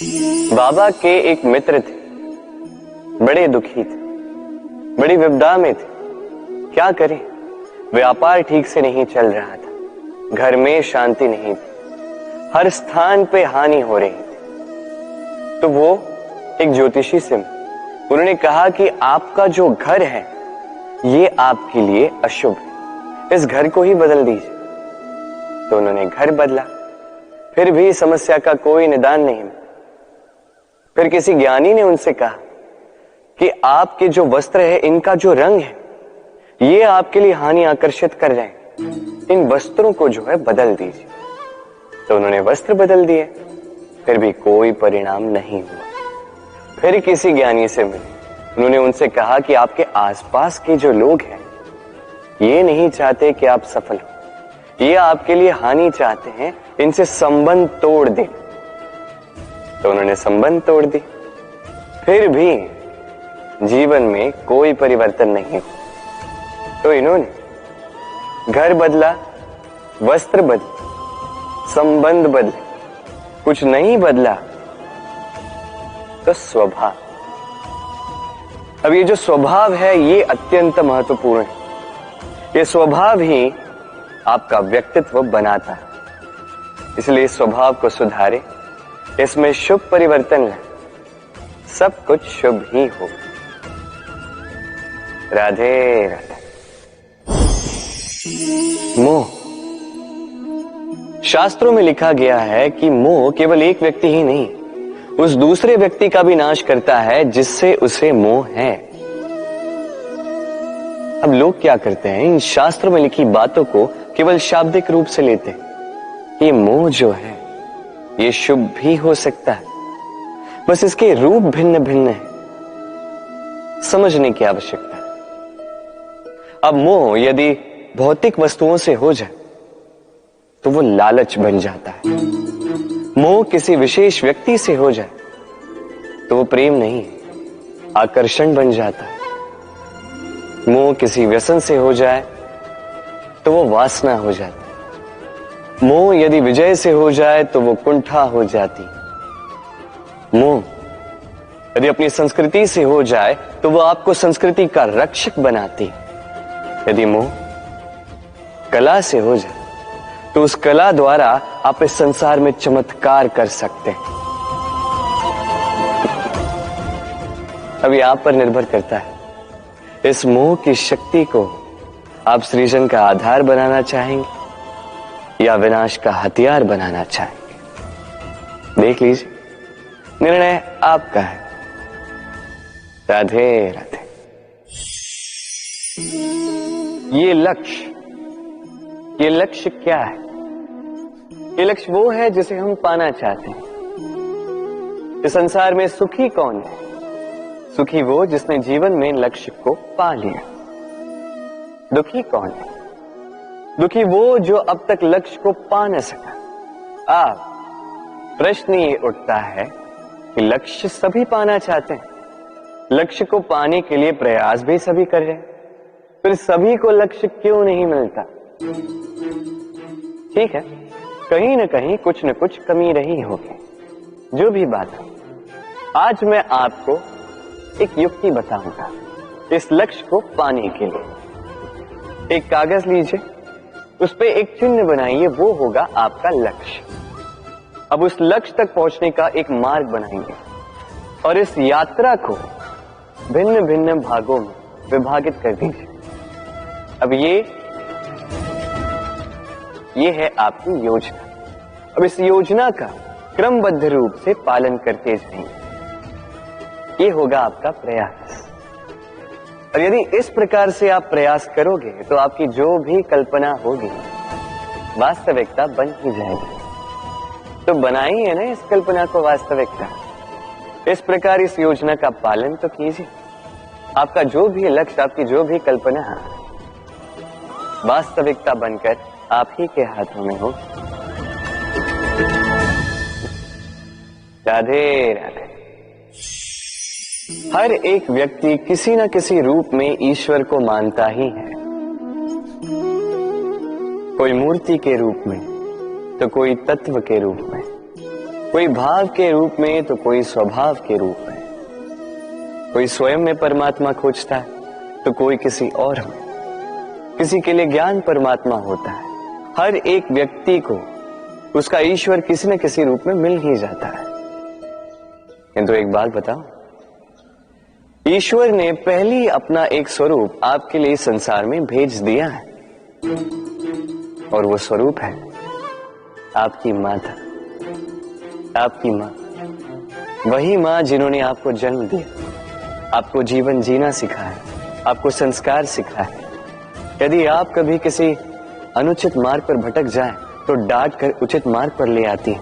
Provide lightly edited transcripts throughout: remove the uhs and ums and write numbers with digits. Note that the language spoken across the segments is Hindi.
बाबा के एक मित्र थे, बड़े दुखी थे, बड़ी विपदा में थे। क्या करें, व्यापार ठीक से नहीं चल रहा था, घर में शांति नहीं थी, हर स्थान पे हानि हो रही थी। तो वो एक ज्योतिषी से मिले। उन्होंने कहा कि आपका जो घर है ये आपके लिए अशुभ है, इस घर को ही बदल दीजिए। तो उन्होंने घर बदला, फिर भी समस्या का कोई निदान नहीं मिला। फिर किसी ज्ञानी ने उनसे कहा कि आपके जो वस्त्र है इनका जो रंग है ये आपके लिए हानि आकर्षित कर रहे हैं, इन वस्त्रों को जो है बदल दीजिए। तो उन्होंने वस्त्र बदल दिए, फिर भी कोई परिणाम नहीं हुआ। फिर किसी ज्ञानी से मिले। उन्होंने उनसे कहा कि आपके आसपास के जो लोग हैं ये नहीं चाहते कि आप सफल हो, ये आपके लिए हानि चाहते हैं, इनसे संबंध तोड़ दें। तो उन्होंने संबंध तोड़ दी, फिर भी जीवन में कोई परिवर्तन नहीं हुआ। तो इन्होंने घर बदला, वस्त्र बदले, संबंध बदले, कुछ नहीं बदला तो स्वभाव। अब ये जो स्वभाव है ये अत्यंत महत्वपूर्ण है। ये स्वभाव ही आपका व्यक्तित्व बनाता है, इसलिए स्वभाव को सुधारे, इसमें शुभ परिवर्तन लाए, सब कुछ शुभ ही हो। राधे राधे। मोह। शास्त्रों में लिखा गया है कि मोह केवल एक व्यक्ति ही नहीं, उस दूसरे व्यक्ति का भी नाश करता है जिससे उसे मोह है। अब लोग क्या करते हैं, इन शास्त्रों में लिखी बातों को केवल शाब्दिक रूप से लेते हैं। ये मोह जो है ये शुभ भी हो सकता है, बस इसके रूप भिन्न भिन्न है, समझने की आवश्यकता है। अब मोह यदि भौतिक वस्तुओं से हो जाए तो वो लालच बन जाता है। मोह किसी विशेष व्यक्ति से हो जाए तो वो प्रेम नहीं, आकर्षण बन जाता है। मोह किसी व्यसन से हो जाए तो वो वासना हो जाती। मोह यदि विजय से हो जाए तो वो कुंठा हो जाती। मोह यदि अपनी संस्कृति से हो जाए तो वो आपको संस्कृति का रक्षक बनाती। यदि मोह कला से हो जाए तो उस कला द्वारा आप इस संसार में चमत्कार कर सकते हैं। अब ये आप पर निर्भर करता है, इस मोह की शक्ति को आप सृजन का आधार बनाना चाहेंगे या विनाश का हथियार बनाना चाहेंगे। देख लीजिए, निर्णय आपका है। राधे राधे। ये लक्ष्य क्या है? ये लक्ष्य वो है जिसे हम पाना चाहते हैं। इस संसार में सुखी कौन है? सुखी वो जिसने जीवन में लक्ष्य को पा लिया। दुखी कौन है? दुखी वो जो अब तक लक्ष्य को पा न सका। प्रश्न ये उठता है कि लक्ष्य सभी पाना चाहते हैं, लक्ष्य को पाने के लिए प्रयास भी सभी कर रहे हैं, फिर सभी को लक्ष्य क्यों नहीं मिलता? ठीक है, कहीं न कहीं कुछ न कुछ कमी रही होगी। जो भी बात है, आज मैं आपको एक युक्ति बताऊंगा इस लक्ष्य को पाने के लिए। एक कागज लीजिए, उस पे एक चिन्ह बनाइए, वो होगा आपका लक्ष्य। अब उस लक्ष्य तक पहुंचने का एक मार्ग बनाएंगे और इस यात्रा को भिन्न भिन्न भागों में विभाजित कर दीजिए। अब ये है आपकी योजना। अब इस योजना का क्रमबद्ध रूप से पालन करते जाएंगे, ये होगा आपका प्रयास। और यदि इस प्रकार से आप प्रयास करोगे तो आपकी जो भी कल्पना होगी वास्तविकता बन ही जाएगी। तो बनाइए ना इस कल्पना को वास्तविकता। इस प्रकार इस योजना का पालन तो कीजिए। आपका जो भी लक्ष्य, आपकी जो भी कल्पना वास्तविकता बनकर आप ही के हाथों में हो। राधे राधे। हर एक व्यक्ति किसी न किसी रूप में ईश्वर को मानता ही है, कोई मूर्ति के रूप में तो कोई तत्व के रूप में। कोई भाव के रूप में तो कोई स्वभाव के रूप में। कोई स्वयं में परमात्मा खोजता है तो कोई किसी और में। किसी के लिए ज्ञान परमात्मा होता है। हर एक व्यक्ति को उसका ईश्वर किसी न किसी रूप में मिल ही जाता है। किंतु एक बात बताओ, ईश्वर ने पहले अपना एक स्वरूप आपके लिए संसार में भेज दिया है, और वो स्वरूप है आपकी माता, आपकी मां। वही मां जिन्होंने आपको जन्म दिया, आपको जीवन जीना सिखाया, आपको संस्कार सिखाया। यदि आप कभी किसी अनुचित मार्ग पर भटक जाएं, तो डांट कर उचित मार्ग पर ले आती है।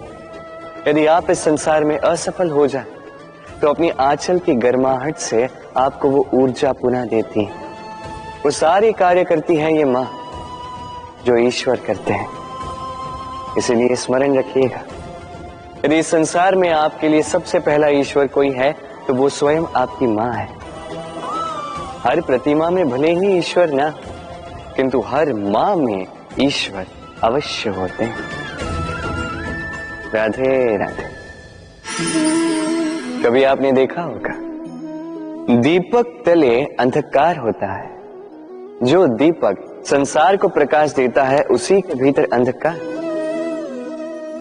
यदि आप इस संसार में असफल हो जाएं, तो अपनी आंचल की गर्माहट से आपको वो ऊर्जा पुनः देती है। वो सारी कार्य करती है ये मां जो ईश्वर करते हैं। इसीलिए स्मरण रखिएगा, यदि इस संसार में आपके लिए सबसे पहला ईश्वर कोई है तो वो स्वयं आपकी मां है। हर प्रतिमा में भले ही ईश्वर ना, किंतु हर मां में ईश्वर अवश्य होते हैं। राधे राधे। कभी आपने देखा होगा, दीपक तले अंधकार होता है। जो दीपक संसार को प्रकाश देता है, उसी के भीतर अंधकार।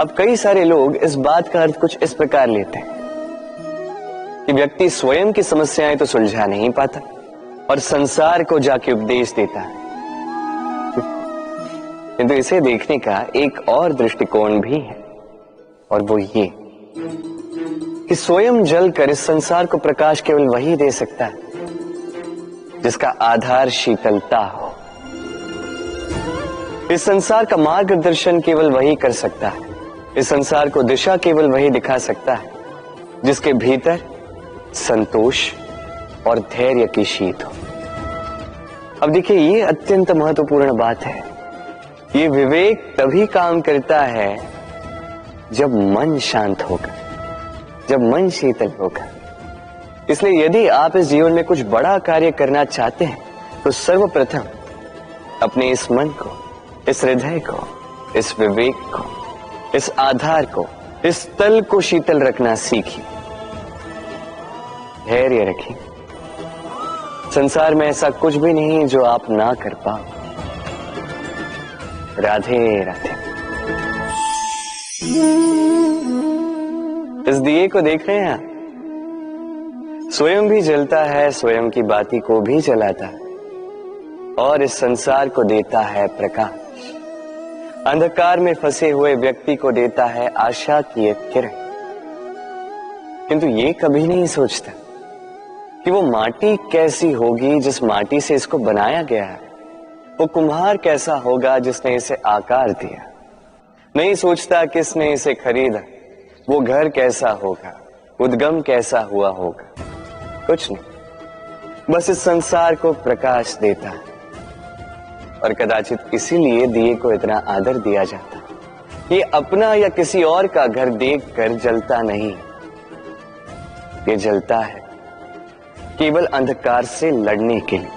अब कई सारे लोग इस बात का अर्थ कुछ इस प्रकार लेते हैं कि व्यक्ति स्वयं की समस्याएं तो सुलझा नहीं पाता और संसार को जाके उपदेश देता है। किंतु इसे देखने का एक और दृष्टिकोण भी है, और वो ये कि स्वयं जलकर इस संसार को प्रकाश केवल वही दे सकता है जिसका आधार शीतलता हो। इस संसार का मार्गदर्शन केवल वही कर सकता है, इस संसार को दिशा केवल वही दिखा सकता है जिसके भीतर संतोष और धैर्य की शीत हो। अब देखिए, ये अत्यंत महत्वपूर्ण बात है। ये विवेक तभी काम करता है जब मन शांत होगा, जब मन शीतल होगा। इसलिए यदि आप इस जीवन में कुछ बड़ा कार्य करना चाहते हैं, तो सर्वप्रथम अपने इस मन को, इस हृदय को, इस विवेक को, इस आधार को, इस तल को शीतल रखना सीखिए। धैर्य रखिए। संसार में ऐसा कुछ भी नहीं जो आप ना कर पाओ। राधे राधे। इस दिए को देख रहे हैं आप? स्वयं भी जलता है, स्वयं की बाती को भी जलाता है, और इस संसार को देता है प्रकाश। अंधकार में फंसे हुए व्यक्ति को देता है आशा की एक किरण। किंतु ये कभी नहीं सोचता कि वो माटी कैसी होगी जिस माटी से इसको बनाया गया है। वो कुम्हार कैसा होगा जिसने इसे आकार दिया। नहीं सोचता किसने इसे खरीदा, वो घर कैसा होगा, उद्गम कैसा हुआ होगा। कुछ नहीं, बस इस संसार को प्रकाश देता है। और कदाचित इसीलिए दिए को इतना आदर दिया जाता है। ये अपना या किसी और का घर देखकर जलता नहीं, ये जलता है केवल अंधकार से लड़ने के लिए।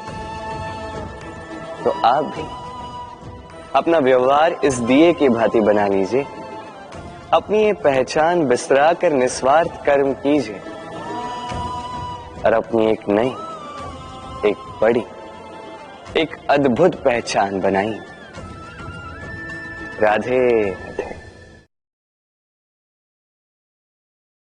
तो आप भी अपना व्यवहार इस दिए की भांति बना लीजिए। अपनी ये पहचान बिसरा कर निस्वार्थ कर्म कीजिए, और अपनी एक नई, एक बड़ी, एक अद्भुत पहचान बनाइए। राधे।